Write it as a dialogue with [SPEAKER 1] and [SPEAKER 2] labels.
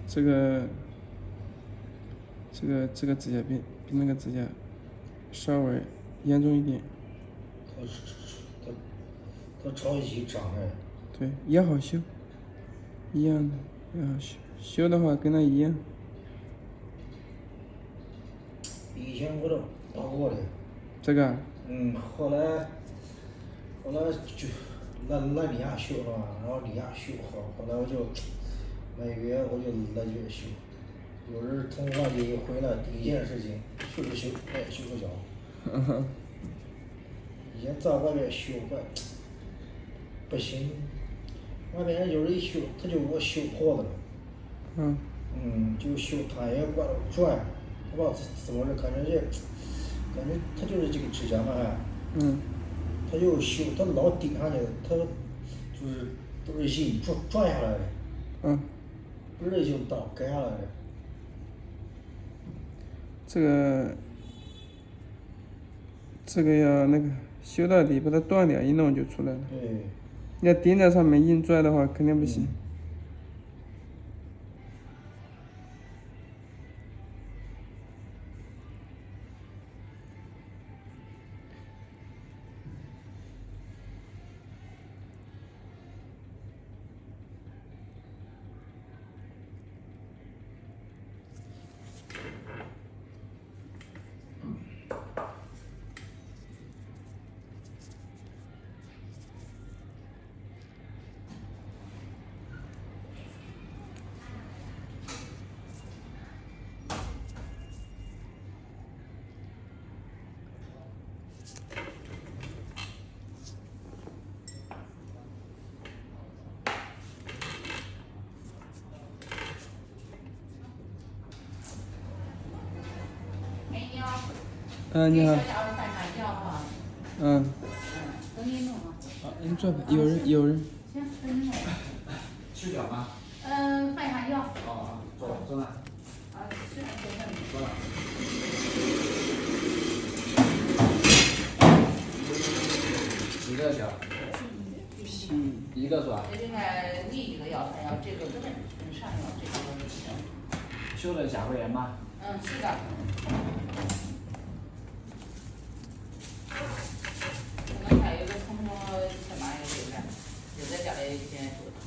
[SPEAKER 1] 这个指甲比那个指甲稍微严重一点。
[SPEAKER 2] 它朝一起长哎。
[SPEAKER 1] 对，也好修，一样的，也好修。修的话跟它一样。
[SPEAKER 2] 以前我都打过的。
[SPEAKER 1] 这个啊？
[SPEAKER 2] 后来就来李亚修了嘛，然后李亚修好，后来我就每月我就来这边修。有人从外地回来，第一件事情就是修，我也修个脚。以前在外面修不行，外面有人一修，他就给我修破了。就修他也管我拽，不知道怎么着，感觉他就是这个指甲嘛，他就修，他老顶上去，他就是都是硬转下来的。不是就倒盖下来的。
[SPEAKER 1] 这个要那个修到底，把它断掉，一弄就出来了。
[SPEAKER 2] 对。
[SPEAKER 1] 你要钉在上面硬拽的话，肯定不行。你好。
[SPEAKER 3] 等你弄啊。
[SPEAKER 1] 你坐吧，有人。
[SPEAKER 3] 行，等你弄。
[SPEAKER 4] 吃点吗？
[SPEAKER 3] 换一下药。
[SPEAKER 4] 坐那。
[SPEAKER 3] 是
[SPEAKER 4] 坐那。几个小？一个是吧？
[SPEAKER 3] 另外另一个药，还要这个跟上药，这个行。
[SPEAKER 4] 修了甲会炎吗？
[SPEAKER 3] 是的。我刚才有个同学干嘛也有点，就在家里现在头疼。